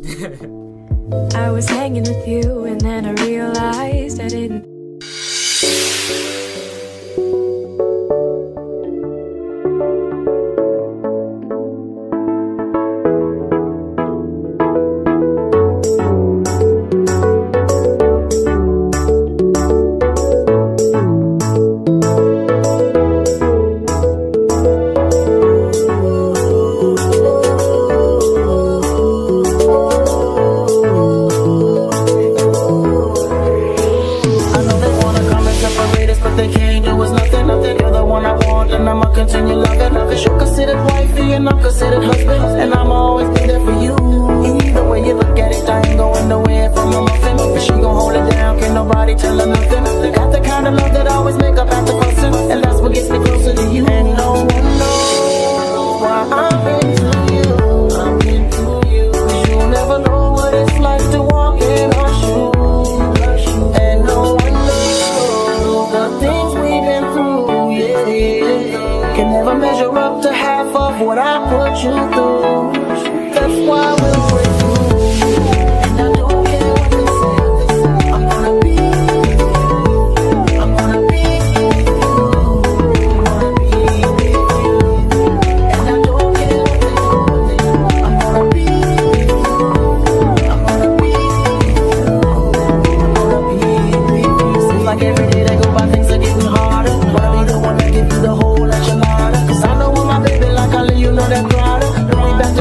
I was hanging with you and then I realized I didn't. They can't do is nothing. You're the one I want, and I'ma continue loving. Cause you're considered wifey, and I'm considered husband, and I'ma always be there for you. Either way you look at it, I ain't going nowhere from a muffin. If she gon' hold it down, can't nobody tell her nothing. Got the kind of love that always make up after fussing, and that's what gets me closer to you. And no one knows why I'm into you. I'm into you. Cause you'll never know what it's like to walk in our shoes. And no one knows the things we've been through, yeah, can never measure up to half of what I put you through. That's why we'll break through. And I don't care what they say, I'm gonna be with you. I'm gonna be with you. I'm gonna be with you. And I don't care what they say, I'm gonna be with you. I'm gonna be with you. I'm gonna be with you. Seems like every day that go by things are getting harder, but I'll be the one that give you the whole enchilada. Cause I know when my baby like I'll let you know that Prada. Don't be back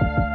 love.